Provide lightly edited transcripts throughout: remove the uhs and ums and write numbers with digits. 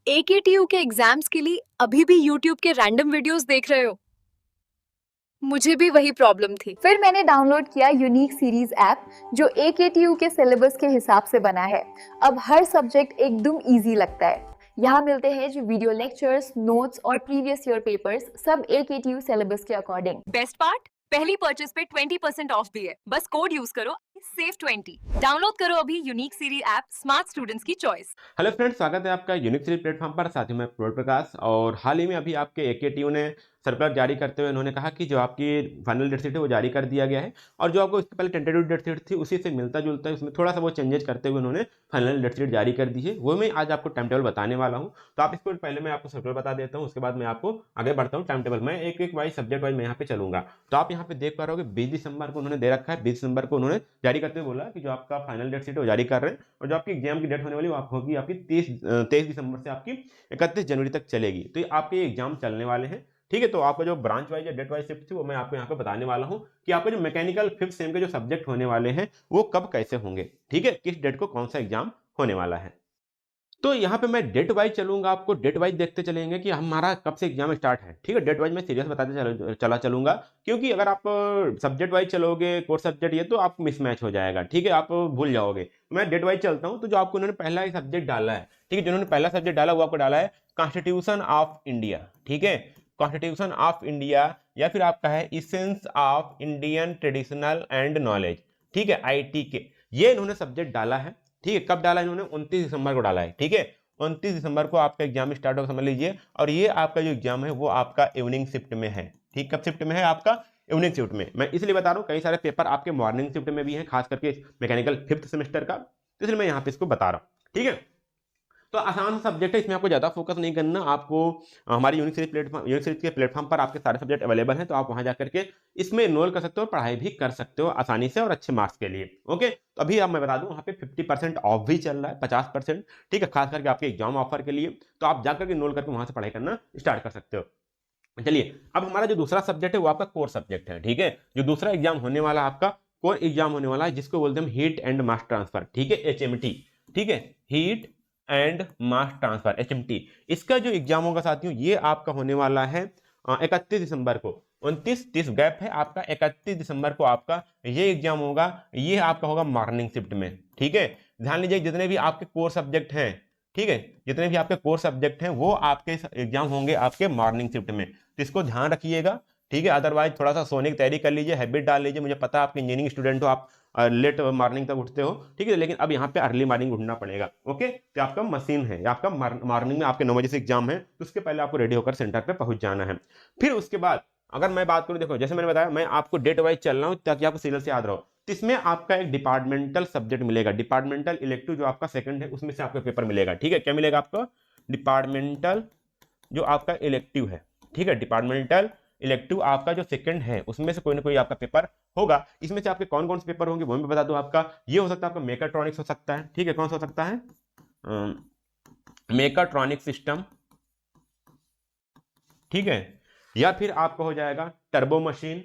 AKTU के exams के लिए अभी भी यूट्यूब के रैंडम वीडियोस देख रहे हो? मुझे भी वही प्रॉब्लम थी। फिर मैंने डाउनलोड किया यूनिक सीरीज ऐप जो एकेटीयू के सिलेबस के हिसाब से बना है। अब हर सब्जेक्ट एकदम इजी लगता है। यहाँ मिलते हैं जो वीडियो लेक्चर्स, नोट्स और प्रीवियस ईयर पेपर्स, सब एकेटीयू सिलेबस के अकॉर्डिंग। बेस्ट पार्ट, पहली परचेज पे 20% ऑफ भी है। बस कोड यूज करो, सेव 20। डाउनलोड करो अभी unique series app, smart students की चॉइस। हेलो फ्रेंड्स, स्वागत है आपका यूनिक सीरीज प्लेटफॉर्म पर। साथ ही मैं प्रोड प्रकाश। और हाल ही में अभी आपके एकेटीयू ने सर्कुलर जारी करते हुए उन्होंने कहा कि जो आपकी फाइनल डेट शीट है वो जारी कर दिया गया है, और जो आपको इसके पहले टेंटेटिव डेट शीट थी उसी से मिलता जुलता है, उसमें थोड़ा सा वो चेंजेस करते हुए उन्होंने फाइनल डेट शीट जारी कर दी है। वो मैं आज आपको टाइम टेबल बताने वाला हूँ। तो आप इसको पहले मैं आपको सर्कुलर बता देता हूँ, उसके बाद मैं आपको आगे बढ़ता हूँ। टाइम टेबल मैं एक एक वाइज सब्जेक्ट वाइज मैं यहाँ पे चलूंगा। तो आप यहाँ पे देख पा रहे हो कि 20 दिसंबर को उन्होंने दे रखा है। 20 दिसंबर को उन्होंने जारी करते हुए बोला कि जो आपका फाइनल डेट शीट है वो जारी कर रहे हैं, और जो आपकी एग्जाम की डेट होने वाली वो आप होगी आपकी 23 दिसंबर से आपकी 31 जनवरी तक चलेगी। तो ये आपके एग्जाम चलने वाले हैं। ठीक है, तो आपका जो ब्रांच वाइज या डेट वाइज शिफ्ट थी वो मैं आपको यहाँ पे बताने वाला हूँ कि आपके जो मैकेनिकल फिफ्थ सेम के जो सब्जेक्ट होने वाले हैं वो कब कैसे होंगे। ठीक है, किस डेट को कौन सा एग्जाम होने वाला है। तो यहाँ पे मैं डेट वाइज चलूंगा, आपको डेट वाइज देखते चलेंगे कि हमारा कब से एग्जाम स्टार्ट है। ठीक है, डेट वाइज मैं सीरियस बताते चलूंगा, क्योंकि अगर आप सब्जेक्ट वाइज चलोगे कोर्स सब्जेक्ट ये तो आप मिसमैच हो जाएगा। ठीक है, आप भूल जाओगे। मैं डेट वाइज चलता हूँ। तो जो आपको उन्होंने पहला ही सब्जेक्ट डाला है, ठीक है, जिन्होंने पहला सब्जेक्ट डाला वो आपको डाला है कॉन्स्टिट्यूशन ऑफ इंडिया। ठीक है, कॉन्स्टिट्यूशन ऑफ इंडिया, या फिर आपका है essence of Indian traditional and knowledge. ठीक है, आईटी के ये इन्होंने सब्जेक्ट डाला है। ठीक है, कब डाला इन्होंने? 29 दिसंबर को डाला है। ठीक है, 29 दिसंबर को आपका एग्जाम स्टार्ट होगा, समझ लीजिए। और ये आपका जो एग्जाम है वो आपका इवनिंग शिफ्ट में है। ठीक, कब शिफ्ट में है? आपका इवनिंग शिफ्ट में। मैं इसलिए बता रहा हूँ, कई सारे पेपर आपके मॉर्निंग शिफ्ट में भी हैं, खास करके मैकेनिकल फिफ्थ सेमेस्टर का, तो इसलिए मैं यहाँ पे इसको बता रहा हूँ। ठीक है, तो आसान सब्जेक्ट है, इसमें आपको ज़्यादा फोकस नहीं करना। आपको हमारी यूनिक सीरीज के प्लेटफॉर्म पर आपके सारे सब्जेक्ट अवेलेबल हैं, तो आप वहां जाकर के इसमें इनरोल कर सकते हो, पढ़ाई भी कर सकते हो आसानी से और अच्छे मार्क्स के लिए। ओके, तो अभी अब मैं बता दूं, वहाँ पे 50% ऑफ भी चल रहा है, 50%। ठीक है, खास करके आपके एग्जाम ऑफर के लिए। तो आप जाकर के इनरोल करके वहां से पढ़ाई करना स्टार्ट कर सकते हो। चलिए, अब हमारा जो दूसरा सब्जेक्ट है वो आपका कोर सब्जेक्ट है। ठीक है, जो दूसरा एग्जाम होने वाला है आपका कोर एग्जाम होने वाला है, जिसको बोलते हैं हीट एंड मास ट्रांसफर। ठीक है, एचएमटी। ठीक है, heat and mass transfer, HMT. इसका जो एग्जाम होगा साथियों, ये आपका होने वाला है 31 दिसंबर को। 29-30 गैप है आपका, 31 दिसंबर को आपका ये एग्जाम होगा। ये आपका होगा मॉर्निंग शिफ्ट में। ठीक है, ध्यान लीजिए, जितने भी आपके कोर सब्जेक्ट हैं, ठीक है, जितने भी आपके कोर सब्जेक्ट हैं वो आपके एग्जाम होंगे आपके मॉर्निंग शिफ्ट में। तो इसको ध्यान रखिएगा। ठीक है, अदरवाइज थोड़ा सा सोने की तैयारी कर लीजिए, हैबिट डाल लीजिए। मुझे पता है आप इंजीनियरिंग स्टूडेंट हो, आप लेट मॉर्निंग तक उठते हो। ठीक है, लेकिन अब यहाँ पे अर्ली मॉर्निंग उठना पड़ेगा। ओके, तो आपका मशीन है, आपका मॉर्निंग में आपके 9 बजे से एग्जाम है, तो उसके पहले आपको रेडी होकर सेंटर पे पहुंच जाना है। फिर उसके बाद अगर मैं बात करूं, देखो जैसे मैंने बताया, मैं आपको डेट वाइज चल रहा हूं ताकि आपको सीरियल से याद रहो। तो इसमें आपका एक डिपार्टमेंटल सब्जेक्ट मिलेगा, डिपार्टमेंटल इलेक्टिव जो आपका सेकंड है उसमें से आपका पेपर मिलेगा। ठीक है, क्या मिलेगा आपको? डिपार्टमेंटल जो आपका इलेक्टिव है। ठीक है, डिपार्टमेंटल इलेक्टिव आपका जो सेकंड है उसमें से कोई ना कोई आपका पेपर होगा। इसमें से आपके कौन कौन से पेपर होंगे वो मैं बता दूं। आपका ये हो सकता है, आपका मेकाट्रॉनिक्स हो सकता है। ठीक है, कौन सा हो सकता है? Mechatronic system. ठीक है, या फिर आपका हो जाएगा टर्बो मशीन।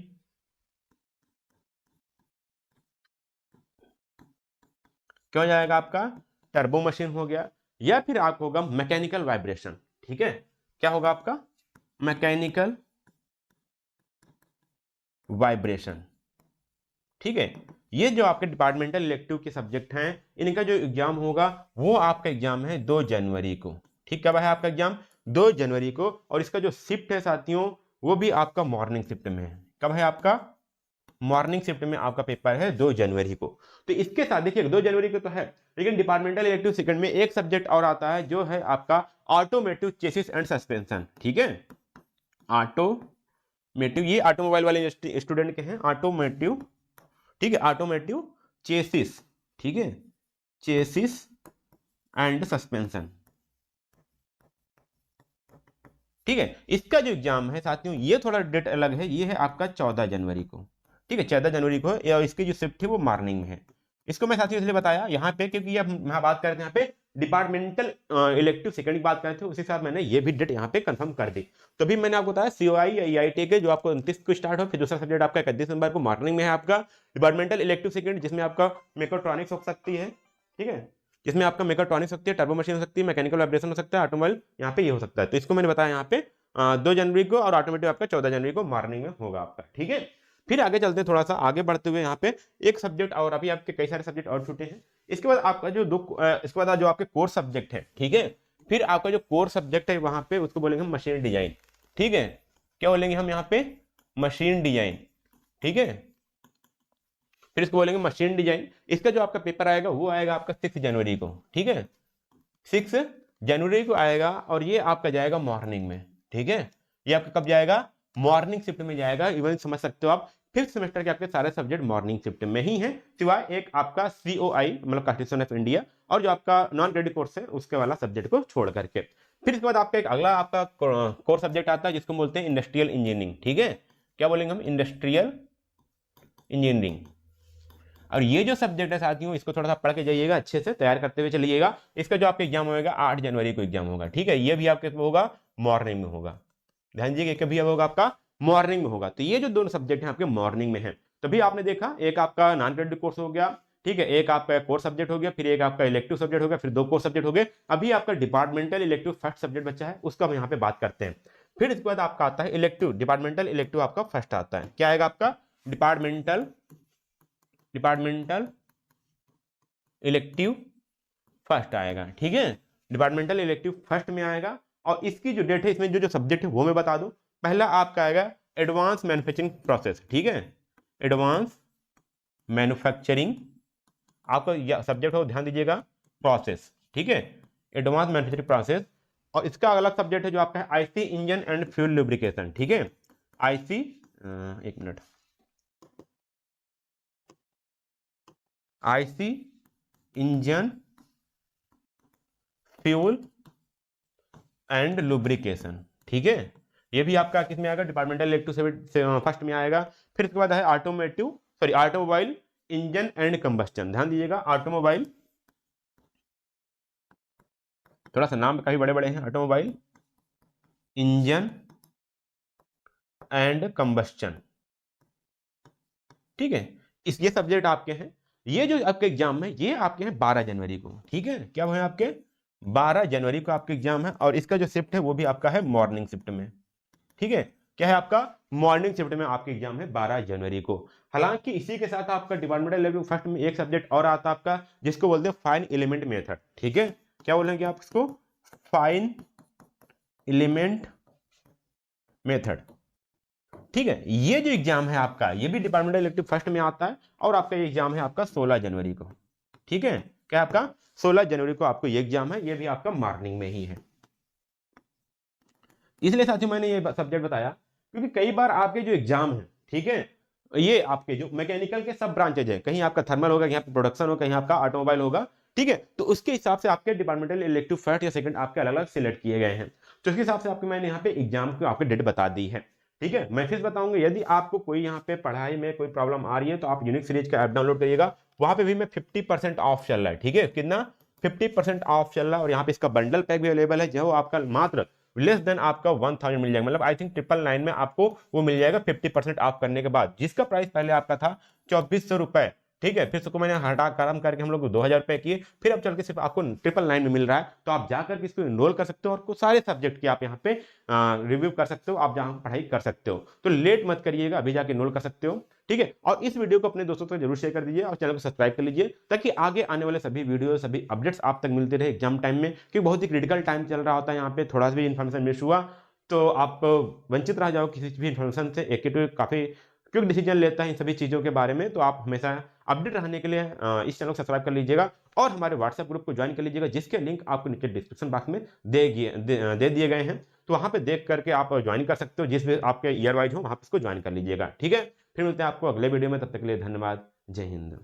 क्या हो जाएगा आपका? टर्बो मशीन हो गया। या फिर आपको होगा मैकेनिकल वाइब्रेशन। ठीक है, क्या होगा आपका? Mechanical vibration. ठीक है, ये जो आपके डिपार्टमेंटल इलेक्टिव के सब्जेक्ट हैं, इनका जो एग्जाम होगा वो आपका एग्जाम है 2 जनवरी को। ठीक, कब है आपका एग्जाम? 2 जनवरी को। और इसका जो शिफ्ट है साथियों वो भी आपका मॉर्निंग शिफ्ट में है। कब है आपका? मॉर्निंग शिफ्ट में आपका पेपर है 2 जनवरी को। तो इसके साथ देखिए 2 जनवरी को तो है, लेकिन डिपार्टमेंटल इलेक्टिव सेकंड में एक सब्जेक्ट और आता है जो है आपका ऑटोमेटिव चेसिस एंड सस्पेंशन। ठीक है, ऑटोमेटिव, ये ऑटोमोबाइल वाले स्टूडेंट के हैं, ऑटोमेटिव। ठीक है, ऑटोमेटिव चेसिस। ठीक है, चेसिस एंड सस्पेंशन। ठीक है, इसका जो एग्जाम है साथियों ये थोड़ा डेट अलग है, ये है आपका 14 जनवरी को। ठीक है, 14 जनवरी को, या इसकी जो शिफ्ट है वो मॉर्निंग में है। इसको मैं साथियों इसलिए बताया यहाँ पे क्योंकि अब हम बात कर रहे थे यहाँ पे डिपार्टमेंटल इलेक्टिव सेकंड की बात कर रहे थे, उसी साथ मैंने ये भी डेट यहाँ पे कंफर्म कर दी। तो भी मैंने आपको बताया सीओआई या ईआईटी के जो आपको 29 को स्टार्ट हो, फिर दूसरा सब्जेक्ट आपका 31 दिसंबर को मॉर्निंग में है आपका डिपार्टमेंटल इलेक्टिव सेकंड, जिसमें आपका मेकाट्रॉनिक्स हो सकती है। ठीक है, जिसमें आपका मेकाट्रॉनिक्स हो सकती है, टर्बो मशीन हो सकती है, मैकेनिकल वाइब्रेशन हो सकता है, ऑटोमोबाइल यहाँ पे ये हो सकता है। तो इसको मैंने बताया यहाँ पे 2 जनवरी को, और ऑटोमेटिव आपका 14 जनवरी को मॉर्निंग में होगा आपका, ठीक है। फिर आगे चलते हैं, थोड़ा सा आगे बढ़ते हुए यहाँ पे एक सब्जेक्ट, और अभी आपके कई सारे सब्जेक्ट और छूटे हैं। इसके बाद आपका जो इसके बाद जो आपके कोर सब्जेक्ट है, ठीक है, फिर आपका जो कोर सब्जेक्ट है वहां पे उसको बोलेंगे मशीन डिजाइन, ठीक है। क्या बोलेंगे हम यहाँ पे? मशीन डिजाइन, ठीक है। फिर इसको बोलेंगे मशीन डिजाइन। इसका जो आपका पेपर आएगा वो आएगा आपका 6 जनवरी को, ठीक है, 6 जनवरी को आएगा, और ये आपका जाएगा मॉर्निंग में, ठीक है। ये आपका कब जाएगा? मॉर्निंग शिफ्ट में जाएगा। इवन समझ सकते हो आप, 5th सेमेस्टर के आपके सारे सब्जेक्ट मॉर्निंग शिफ्ट में ही हैं, सिवाय एक आपका COI मतलब कॉन्स्टिट्यूशन ऑफ इंडिया, और जो आपका नॉन क्रेडिट कोर्स है उसके वाला सब्जेक्ट को छोड़ करके। फिर इसके बाद आपका एक अगला आपका कोर सब्जेक्ट आता है जिसको बोलते हैं इंडस्ट्रियल इंजीनियरिंग, ठीक है। क्या बोलेंगे हम? Industrial engineering. और ये जो सब्जेक्ट है साथियों, इसको थोड़ा सा पढ़ के जाइएगा, अच्छे से तैयार करते हुए चलिएगा। इसका जो आपका एग्जाम होगा 8 जनवरी को एग्जाम होगा, ठीक है। ये भी आपके होगा मॉर्निंग में होगा, ध्यान दीजिए, कभी होगा आपका मॉर्निंग में होगा। तो ये जो दोनों सब्जेक्ट हैं आपके मॉर्निंग में हैं। तभी आपने देखा, एक आपका नॉन क्रेडिट कोर्स हो गया, ठीक है, एक आपका कोर सब्जेक्ट हो गया, फिर एक आपका इलेक्टिव सब्जेक्ट हो गया, फिर 2 कोर सब्जेक्ट हो गए। अभी आपका डिपार्टमेंटल इलेक्टिव फर्स्ट सब्जेक्ट बचा है, उसका हम यहाँ पे बात करते हैं। फिर इसके बाद आपका आता है इलेक्टिव, डिपार्टमेंटल इलेक्टिव आपका फर्स्ट आता है। क्या आएगा आपका? डिपार्टमेंटल इलेक्टिव फर्स्ट आएगा, ठीक है। डिपार्टमेंटल इलेक्टिव फर्स्ट में आएगा, और इसकी जो डेट है, इसमें जो सब्जेक्ट है वो मैं बता दूं। पहला आपका आएगा एडवांस मैन्युफैक्चरिंग प्रोसेस, ठीक है, एडवांस मैन्युफैक्चरिंग आपका सब्जेक्ट हो, ध्यान दीजिएगा, प्रोसेस, ठीक है, एडवांस मैन्युफैक्चरिंग प्रोसेस। और इसका अगला सब्जेक्ट है जो आपका है IC engine and fuel lubrication, ठीक है, आईसी, एक minute, IC engine fuel and lubrication, ठीक है। ये भी आपका किस में आएगा? डिपार्टमेंटल इलेक्टिव फर्स्ट में आएगा। फिर इसके बाद है ऑटोमोबाइल इंजन एंड कंबस्टन। ध्यान दीजिएगा, ऑटोमोबाइल, थोड़ा सा नाम काफी बड़े बड़े हैं, ऑटोमोबाइल इंजन एंड कंबस्टन, ठीक है। ये सब्जेक्ट आपके हैं। ये जो आपके एग्जाम है ये आपके हैं 12 जनवरी को, ठीक है। क्या है आपके? 12 जनवरी को आपके एग्जाम है, और इसका जो शिफ्ट है वो भी आपका है मॉर्निंग शिफ्ट में, ठीक है। क्या है आपका? मॉर्निंग शिफ्ट में आपके एग्जाम है 12 जनवरी को। हालांकि इसी के साथ आपका डिपार्टमेंटल लेवल फर्स्ट में एक सब्जेक्ट और आता है आपका, जिसको बोलते हैं फाइन एलिमेंट मेथड, ठीक है। क्या बोलेंगे आप इसको? फाइन एलिमेंट मेथड, ठीक है। ये जो एग्जाम है आपका, ये भी डिपार्टमेंटल इलेक्टिव फर्स्ट में आता है, और आपका ये एग्जाम है आपका 16 जनवरी को, ठीक है। क्या आपका? 16 जनवरी को आपको ये एग्जाम है, ये भी आपका मॉर्निंग में ही है। इसलिए साथियों मैंने ये सब्जेक्ट बताया क्योंकि कई बार आपके जो एग्जाम है, ठीक है, ये आपके जो मैकेनिकल के सब ब्रांचेज है, कहीं आपका थर्मल होगा, कहीं आपका प्रोडक्शन होगा, कहीं आपका ऑटोमोबाइल होगा, ठीक है। तो उसके हिसाब से आपके डिपार्टमेंटल इलेक्टिव फर्स्ट या सेकंड आपके अलग अलग सिलेक्ट किए गए हैं। तो उसके हिसाब से आपको मैंने यहाँ पे एग्जाम को आपके डेट बता दी है, ठीक है। मैं फिर बताऊंगा, यदि आपको कोई यहाँ पे पढ़ाई में कोई प्रॉब्लम आ रही है तो आप यूनिक सीरीज का ऐप डाउनलोड करिएगा। वहां पे भी मैं 50% ऑफ चल रहा है, ठीक है। कितना? 50% ऑफ चल रहा है, और यहाँ पे इसका बंडल पैक भी अवेलेबल है, जो आपका मात्र लेस देन आपका 1000 मिल जाएगा, मतलब आई थिंक 999 में आपको वो मिल जाएगा 50% ऑफ करने के बाद, जिसका प्राइस पहले आपका था 2400 रुपए, ठीक है। फिर उसको मैंने हटा कम करके हम लोग 2000 रुपए किए, फिर अब चल के सिर्फ आपको 999 में मिल रहा है। तो आप जाकर के इसको इनरोल कर सकते हो, और कुछ सारे सब्जेक्ट की आप यहाँ पे रिव्यू कर सकते हो, आप जहाँ पढ़ाई कर सकते हो। तो लेट मत करिएगा, अभी जाके इनरोल कर सकते हो, ठीक है। और इस वीडियो को अपने दोस्तों तक जरूर शेयर कर दीजिए, और चैनल को सब्सक्राइब कर लीजिए, ताकि आगे आने वाले सभी वीडियो, सभी अपडेट्स आप तक मिलते रहे एग्जाम टाइम में, क्योंकि बहुत ही क्रिटिकल टाइम चल रहा होता है। यहाँ पे थोड़ा सा भी इन्फॉर्मेशन मिस हुआ तो आप वंचित रह जाओ किसी भी इन्फॉर्मेशन से। एक काफी क्विक डिसीजन लेता है इन सभी चीज़ों के बारे में, तो आप हमेशा अपडेट रहने के लिए इस चैनल को सब्सक्राइब कर लीजिएगा, और हमारे व्हाट्सएप ग्रुप को ज्वाइन कर लीजिएगा, जिसके लिंक आपको नीचे डिस्क्रिप्शन बॉक्स में दे दिए गए हैं। तो वहाँ पे देख करके आप ज्वाइन कर सकते हो, जिस भी आपके ईयर वाइज हो वहाँ पे इसको ज्वाइन कर लीजिएगा, ठीक है। फिर मिलते हैं आपको अगले वीडियो में, तब तक के लिए धन्यवाद, जय हिंद।